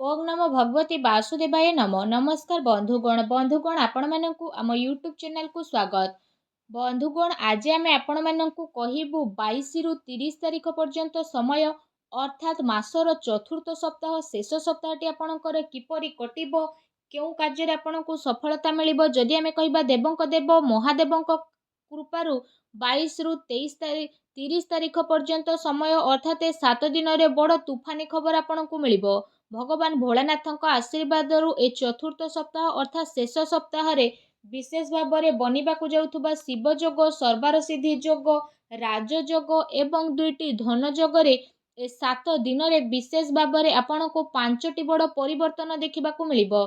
ओम नमो भगवती वासुदेवाय नमो नमस्कार बंधुगण आपण मानकु आम यूट्यूब चैनल को स्वागत। बंधुगण आज आम आपण मानकु कहिबु 22 रु 30 तारिख पर्यंत समय अर्थात मासर चतुर्थ सप्ताह शेष सप्ताहटी आपणकर किपरि कटिबो केउ कार्य आपणकु सफलता मिलिबो जदि आमे कहिबा देवंक देव महादेवंक कृपारु 22 रु 30 तारिख पर्यंत समय अर्थात 7 दिन रे बड़ तूफानी खबर आपणकु मिलिबो। भगवान भोलानाथ आशीर्वाद ए चतुर्थ सप्ताह अर्थात शेष सप्ताह विशेष भाव में बनिबाकु जाउथुबा शिव जोग सर्वार सिद्धि जोग राजयोग एवं दुईटी धन जोगरे ए 7 दिन रे विशेष भाव में आपण को 5टी बड़ परिवर्तन देखा मिलिबो।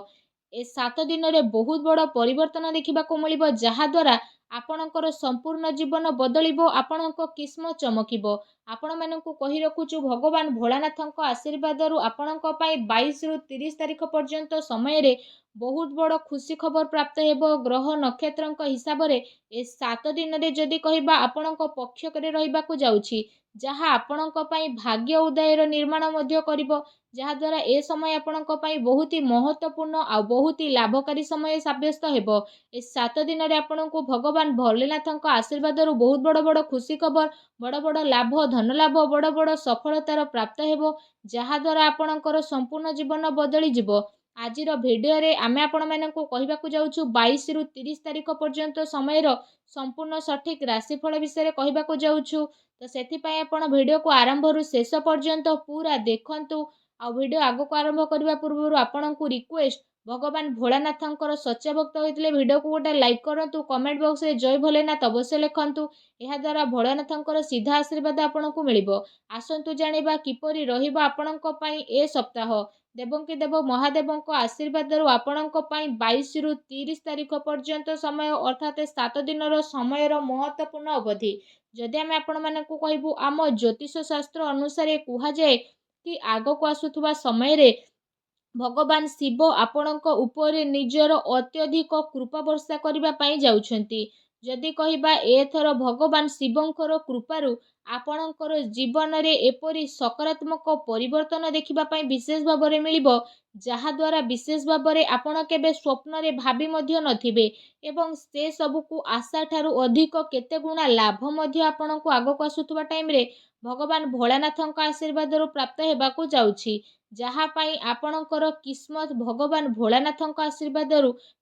ए 7 दिन रे बहुत बड़ परिवर्तन देखा मिलिबो जहा द्वारा आपणकर संपूर्ण जीवन बदलिबो आपणको किस्मत चमकिबो। आपण मानकु कहि रखुछु भगवान भोलानाथ आशीर्वाद आपणको पई 22 रु 30 तारिख पर्यंत समय रे बहुत बड़ खुशी खबर प्राप्त हेबो। ग्रह नक्षत्र हिसाब रे ए 7 दिन रे जदि कहिबा आपणको पक्ष करे रहिबाकु जाउछि जहा आपणको पई भाग्य उदयर निर्माण मध्य करिवो जहा द्वारा ए समय आपणको पई बहुत ही महत्वपूर्ण आ बहुत ही लाभकारी समय साब्यस्त हेबो। ए 7 दिन रे आपणको भगवान भोलेनाथ आशीर्वाद बहुत बड़ बड़ खुशी खबर बड़ बड़ लाभ धन लाभ बड़ बड़ सफलतार प्राप्त हेबो जहा द्वारा आपणकर संपूर्ण जीवन बदली जिवो। आजिर भिडियो रे आमे आपण मानकु कहिबाकु जाउछु 22 रु 30 तारिख पर्यंत समय संपूर्ण सठिक राशिफल विषय कहिबाकु जाउछु। तो सेथि पय आपण भिडियो को आरंभ रु शेष पर्यंत पूरा देखंतु। आ भिडियो आगो को आरंभ करबा पूर्व आपणकु रिक्वेस्ट भगवान भोलानाथंकर सच्चा भक्त होइतले भिडियो को गोटे लाइक करंतु कमेंट बॉक्स रे जय भोलेनाथ अवश्य लिखंतु। एहा द्वारा भोलानाथंकर सीधा आशीर्वाद आपणकु मिलिबो। आसंतु जानिबा किपरि रहिबो आपणक पई ए सप्ताह देवंकी देव महादेवंक आशीर्वाद आपणक पई 22 रु 30 तारिख पर्यंत समय अर्थात 7 दिन समय महत्वपूर्ण अवधि। जदि आमे आपण मानकु कहिबु आम ज्योतिष शास्त्र अनुसार कुहा जाए कि आगो को आसुथुबा समय रे भगवान शिव आपणक उपरे निजर अत्यधिक कृपा वर्षा करबा पई जाउछंती। जदि कहिबा एथर भगवान शिवंकर कृपारु आपणकर जीवन रे एपरि सकारात्मक परिवर्तन देखिबा पई विशेष भाव में मिलिबो जहा द्वारा विशेष भाव में आपण केबे स्वप्न रे भाबी मध्य नथिबे एवं से सब को आशा ठारू अधिक केते गुणा लाभ मध्य आपणको आगो को आसुथुबा टाइम रे भगवान भोलानाथंक आशीर्वाद प्राप्त हेबाकु जाउछि जहा पाई आपणकर किस्मत भगवान भोलानाथंक आशीर्वाद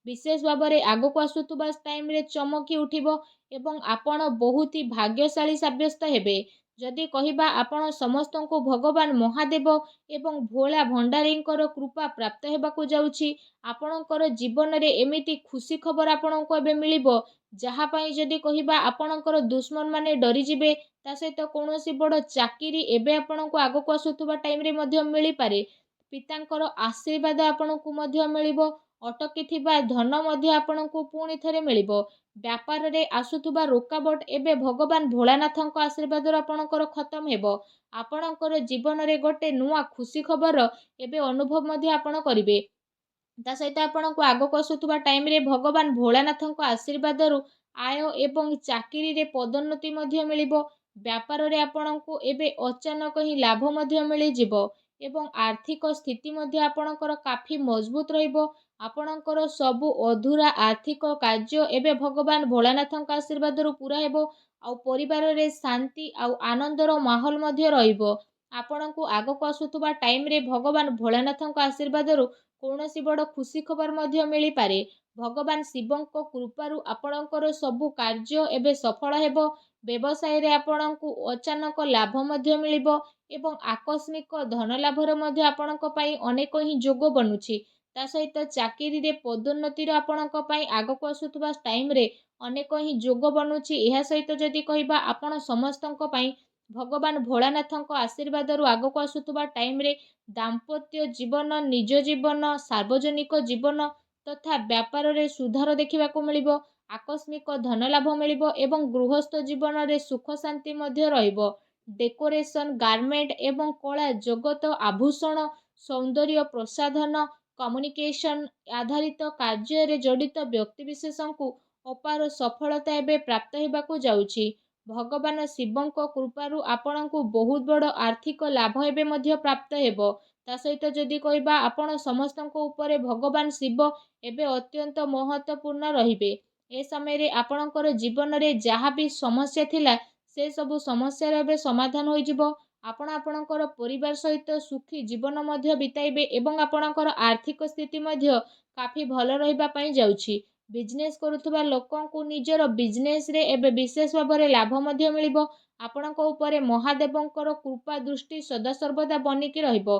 विशेष भाव में आगो को आसुथुबा टाइम रे चमकी उठिबो एवं आपण बहुत ही भाग्यशाली साब्यस्त हेबे। जदि कहिबा आपण समस्त को भगवान महादेव एवं भोला भंडारींकर कृपा प्राप्त हेबाकु जाउछि आपणकर जीवन रे एमिति खुशी खबर आपणको एबे मिलिबो जहा पाई जदि कहिबा आपणकर दुश्मन माने डरी जिबे ता सहित कौनसी बड़ चाकिरी एबे आपणको आगो को आसुथुबा टाइम रे मध्य मिली पारे। पितांकर आशीर्वाद आपणको मध्य मिलिबो अटकी थिबा धन मध्य आपणको पुणी थरे मिलिबो। व्यापार रे आसुथुबा रुकावट एबे भगवान भोलानाथंक आशीर्वाद आपणकर खत्म हेबो। आपणकर जीवन रे गोटे नुआ खुशी खबर एबे अनुभव मध्य आपण करिवे। ता सहित आपणको आगो को आसुथुबा टाइम रे भगवान भोलानाथंक आशीर्वाद आय एवं चाकिरी रे पदोन्नति मध्य मिलिबो। व्यापार रे आपणको एबे अचानक ही लाभ मध्य मिली जिवो एवं आर्थिक स्थिति मध्य आपणकर काफी मजबूत रहिबो। आपणकर सबु अधूरा आर्थिक कार्य एबे भगवान भोलानाथंक आशीर्वाद पूरा हेबो आ परिवार रे शांति आ आनंदर माहौल मध्य रहिबो। आपणको आगो को आसुथुबा टाइम रे भगवान भोलानाथंक आशीर्वाद कौनसी बड़ खुशी खबर मध्य मिली पारे। भगवान शिवंक कृपारु आपणकर सबु कार्य एबे सफल हेबो। व्यवसाय रे आपणको अचानक लाभ मध्य मिलिबो एवं आकस्मिक धन लाभर मध्य आपणक पई अनेक ही जोग बनुछि। ता सहित चाकिरी रे पदोन्नतिर आपणक पई आगो को आसुथुबा टाइम रे अनेक ही जोग बनुछि। एहा सहित जदि कहिबा आपण समस्तंक पई भगवान भोलानाथंक आशीर्वाद आगो को आसुथुबा टाइम रे दाम्पत्य जीवन निज जीवन सार्वजनिक जीवन तथा व्यापार रे सुधार देखिबाकु मिलिबो। आकस्मिक धन लाभ मिलिबो एवं गृहस्थ जीवन रे सुख शांति मध्य रहिबो। डेकोरेशन गारमेंट एवं कला जगत आभूषण सौंदर्य प्रसाधन कम्युनिकेशन आधारित कार्य रे जड़ित व्यक्ति विशेषଙ୍କୁ अपार सफलता एबे प्राप्त हेबाकु जाउछि। भगवान शिवंक कृपारु आपणଙ୍କୁ बहुत बड़ आर्थिक लाभ एबे मध्य प्राप्त हेबो। ତା ସହିତ ଯଦି କହିବା ଆପଣ ସମସ୍ତଙ୍କ ଉପରେ ଭଗବାନ ଶିବ ଏବେ ଅତ୍ୟନ୍ତ ମହତ୍ତ୍ୱପୂର୍ଣ୍ଣ ରହିବେ। ଏ ସମୟରେ ଆପଣଙ୍କର ଜୀବନରେ ଯାହା ବି ସମସ୍ୟା ଥିଲା ସେ ସବୁ ସମସ୍ୟାର ଏବେ ସମାଧାନ ହୋଇଯିବ। ଆପଣ ଆପଣଙ୍କର ପରିବାର ସହିତ ସୁଖୀ ଜୀବନ ମଧ୍ୟ ବିତାଇବେ ଏବଂ ଆପଣଙ୍କର ଆର୍ଥିକ ସ୍ଥିତି ମଧ୍ୟ କାଫି ଭଲ ରହିବା ପାଇଁ ଯାଉଛି। ବିଜନେସ୍ କରୁଥିବା ଲୋକଙ୍କୁ ନିଜର ବିଜନେସ୍ରେ ଏବେ ବିଶେଷ ଭାବରେ ଲାଭ ମଧ୍ୟ ମିଳିବ। ଆପଣଙ୍କ ଉପରେ ମହାଦେବଙ୍କର କୃପା ଦୃଷ୍ଟି ସଦାସର୍ବଦା ବନିକି ରହିବ।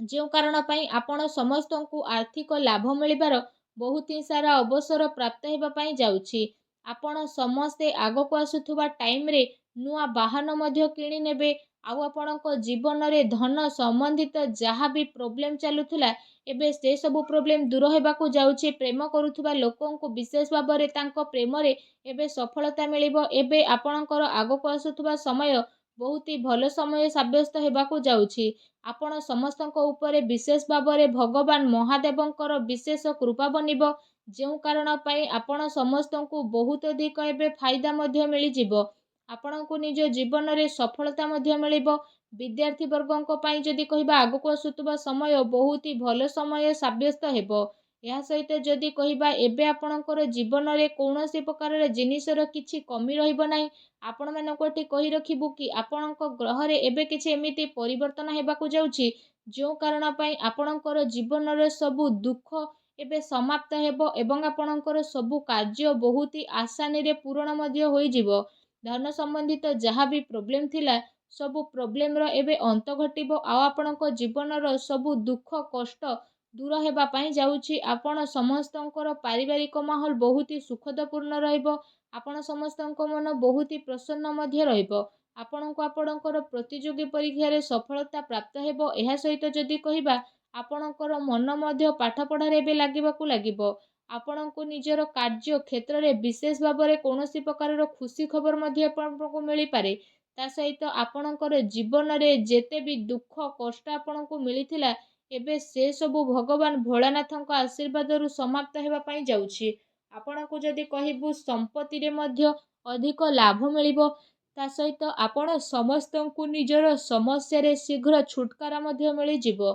ଯେଉଁ କାରଣ ପାଇଁ ଆପଣ ସମସ୍ତଙ୍କୁ ଆର୍ଥିକ ଲାଭ ମିଳିବାର ବହୁତ ହିଁ ସାରା ଅବସର ପ୍ରାପ୍ତ ହେବା ପାଇଁ ଯାଉଛି। ଆପଣ ସମସ୍ତେ ଆଗକୁ ଆସୁଥିବା ଟାଇମ୍ରେ ନୂଆ ବାହନ ମଧ୍ୟ କିଣି ନେବେ। ଆଉ ଆପଣଙ୍କ ଜୀବନରେ ଧନ ସମ୍ବନ୍ଧିତ ଯାହା ବି ପ୍ରୋବ୍ଲେମ୍ ଚାଲୁଥିଲା ଏବେ ସେ ସବୁ ପ୍ରୋବ୍ଲେମ୍ ଦୂର ହେବାକୁ ଯାଉଛି। ପ୍ରେମ କରୁଥିବା ଲୋକଙ୍କୁ ବିଶେଷ ଭାବରେ ତାଙ୍କ ପ୍ରେମରେ ଏବେ ସଫଳତା ମିଳିବ। ଏବେ ଆପଣଙ୍କର ଆଗକୁ ଆସୁଥିବା ସମୟ ବହୁତ ହି ଭଲ ସମୟ ସାବ୍ୟସ୍ତ ହେବାକୁ ଯାଉଛି। ଆପଣ ସମସ୍ତଙ୍କ ଉପରେ ବିଶେଷ ଭାବରେ ଭଗବାନ ମହାଦେବଙ୍କର ବିଶେଷ କୃପା ବନିବ। ଯେଉଁ କାରଣ ପାଇଁ ଆପଣ ସମସ୍ତଙ୍କୁ ବହୁତ ଅଧିକ ଏବେ ଫାଇଦା ମଧ୍ୟ ମିଳିଯିବ। ଆପଣଙ୍କୁ ନିଜ ଜୀବନରେ ସଫଳତା ମଧ୍ୟ ମିଳିବ। ବିଦ୍ୟାର୍ଥୀ ବର୍ଗଙ୍କ ପାଇଁ ଯଦି କହିବା ଆଗକୁ ଆସୁଥିବା ସମୟ ବହୁତ ହି ଭଲ ସମୟ ସାବ୍ୟସ୍ତ ହେବ। ଏହା ସହିତ ଯଦି କହିବା ଏବେ ଆପଣଙ୍କର ଜୀବନରେ କୌଣସି ପ୍ରକାରର ଜିନିଷର କିଛି କମି ରହିବ ନାହିଁ। ଆପଣମାନଙ୍କୁ ଏଠି କହି ରଖିବୁ କି ଆପଣଙ୍କ ଗ୍ରହରେ ଏବେ କିଛି ଏମିତି ପରିବର୍ତ୍ତନ ହେବାକୁ ଯାଉଛି ଯେଉଁ କାରଣ ପାଇଁ ଆପଣଙ୍କର ଜୀବନର ସବୁ ଦୁଃଖ ଏବେ ସମାପ୍ତ ହେବ ଏବଂ ଆପଣଙ୍କର ସବୁ କାର୍ଯ୍ୟ ବହୁତ ହି ଆସାନୀରେ ପୂରଣ ମଧ୍ୟ ହୋଇଯିବ। ଧନ ସମ୍ବନ୍ଧିତ ଯାହା ବି ପ୍ରୋବ୍ଲେମ୍ ଥିଲା ସବୁ ପ୍ରୋବ୍ଲେମ୍ର ଏବେ ଅନ୍ତ ଘଟିବ। ଆଉ ଆପଣଙ୍କ ଜୀବନର ସବୁ ଦୁଃଖ କଷ୍ଟ ଦୂର ହେବା ପାଇଁ ଯାଉଛି। ଆପଣ ସମସ୍ତଙ୍କର ପାରିବାରିକ ମାହୋଲ ବହୁତ ହି ସୁଖଦପୂର୍ଣ୍ଣ ରହିବ। ଆପଣ ସମସ୍ତଙ୍କ ମନ ବହୁତ ହି ପ୍ରସନ୍ନ ମଧ୍ୟ ରହିବ। ଆପଣଙ୍କୁ ଆପଣଙ୍କର ପ୍ରତିଯୋଗୀ ପରୀକ୍ଷାରେ ସଫଳତା ପ୍ରାପ୍ତ ହେବ। ଏହା ସହିତ ଯଦି କହିବା ଆପଣଙ୍କର ମନ ମଧ୍ୟ ପାଠପଢ଼ାରେ ଏବେ ଲାଗିବାକୁ ଲାଗିବ। ଆପଣଙ୍କୁ ନିଜର କାର୍ଯ୍ୟ କ୍ଷେତ୍ରରେ ବିଶେଷ ଭାବରେ କୌଣସି ପ୍ରକାରର ଖୁସି ଖବର ମଧ୍ୟ ଆପଣଙ୍କୁ ମିଳିପାରେ। ତା ସହିତ ଆପଣଙ୍କର ଜୀବନରେ ଯେତେ ବି ଦୁଃଖ କଷ୍ଟ ଆପଣଙ୍କୁ ମିଳିଥିଲା ଏବେ ସେ ସବୁ ଭଗବାନ ଭୋଳାନାଥଙ୍କ ଆଶୀର୍ବାଦରୁ ସମାପ୍ତ ହେବା ପାଇଁ ଯାଉଛି। ଆପଣଙ୍କୁ ଯଦି କହିବୁ ସମ୍ପତ୍ତିରେ ମଧ୍ୟ ଅଧିକ ଲାଭ ମିଳିବ। ତା ସହିତ ଆପଣ ସମସ୍ତଙ୍କୁ ନିଜର ସମସ୍ୟାରେ ଶୀଘ୍ର ଛୁଟକାରା ମଧ୍ୟ ମିଳିଯିବ।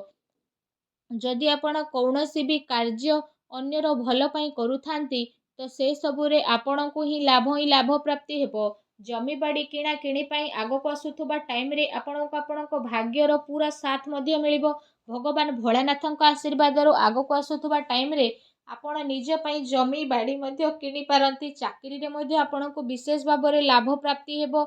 ଯଦି ଆପଣ କୌଣସି ବି କାର୍ଯ୍ୟ ଅନ୍ୟର ଭଲ ପାଇଁ କରୁଥାନ୍ତି ତ ସେ ସବୁରେ ଆପଣଙ୍କୁ ହିଁ ଲାଭ ପ୍ରାପ୍ତି ହେବ। ଜମିବାଡ଼ି କିଣା କିଣି ପାଇଁ ଆଗକୁ ଆସୁଥିବା ଟାଇମ୍ରେ ଆପଣଙ୍କୁ ଆପଣଙ୍କ ଭାଗ୍ୟର ପୁରା ସାଥ ମଧ୍ୟ ମିଳିବ। ଭଗବାନ ଭୋଳାନାଥଙ୍କ ଆଶୀର୍ବାଦରୁ ଆଗକୁ ଆସୁଥିବା ଟାଇମ୍ରେ ଆପଣ ନିଜ ପାଇଁ ଜମି ବାଡ଼ି ମଧ୍ୟ କିଣିପାରନ୍ତି। ଚାକିରିରେ ମଧ୍ୟ ଆପଣଙ୍କୁ ବିଶେଷ ଭାବରେ ଲାଭ ପ୍ରାପ୍ତି ହେବ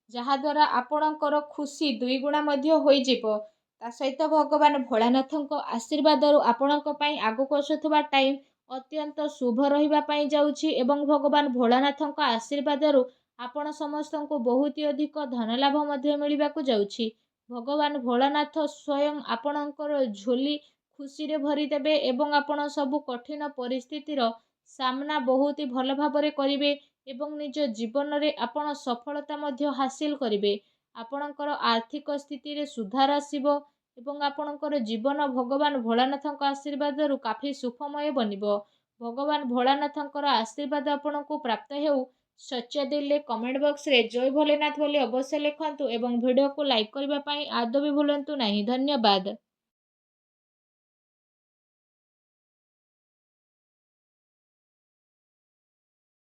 ଯାହାଦ୍ୱାରା ଆପଣଙ୍କର ଖୁସି ଦୁଇଗୁଣା ମଧ୍ୟ ହୋଇଯିବ। ତା ସହିତ ଭଗବାନ ଭୋଳାନାଥଙ୍କ ଆଶୀର୍ବାଦରୁ ଆପଣଙ୍କ ପାଇଁ ଆଗକୁ ଆସୁଥିବା ଟାଇମ୍ ଅତ୍ୟନ୍ତ ଶୁଭ ରହିବା ପାଇଁ ଯାଉଛି ଏବଂ ଭଗବାନ ଭୋଳାନାଥଙ୍କ ଆଶୀର୍ବାଦରୁ ଆପଣ ସମସ୍ତଙ୍କୁ ବହୁତ ଅଧିକ ଧନ ଲାଭ ମଧ୍ୟ ମିଳିବାକୁ ଯାଉଛି। ଭଗବାନ ଭୋଳାନାଥ ସ୍ୱୟଂ ଆପଣଙ୍କର ଝୋଲି ଖୁସିରେ ଭରିଦେବେ ଏବଂ ଆପଣ ସବୁ କଠିନ ପରିସ୍ଥିତିର ସାମ୍ନା ବହୁତ ଭଲ ଭାବରେ କରିବେ ଏବଂ ନିଜ ଜୀବନରେ ଆପଣ ସଫଳତା ମଧ୍ୟ ହାସିଲ କରିବେ। ଆପଣଙ୍କର ଆର୍ଥିକ ସ୍ଥିତିରେ ସୁଧାର ଆସିବ ଏବଂ ଆପଣଙ୍କର ଜୀବନ ଭଗବାନ ଭୋଳାନାଥଙ୍କ ଆଶୀର୍ବାଦରୁ କାଫି ସୁଖମୟ ବନିବ। ଭଗବାନ ଭୋଳାନାଥଙ୍କର ଆଶୀର୍ବାଦ ଆପଣଙ୍କୁ ପ୍ରାପ୍ତ ହେଉ। ସଚ୍ଚା ଦିଲରେ କମେଣ୍ଟ ବକ୍ସରେ ଜୟ ଭୋଲେନାଥ ବୋଲି ଅବଶ୍ୟ ଲେଖନ୍ତୁ ଏବଂ ଭିଡ଼ିଓକୁ ଲାଇକ୍ କରିବା ପାଇଁ ଆଦୌ ବି ଭୁଲନ୍ତୁ ନାହିଁ। ଧନ୍ୟବାଦ।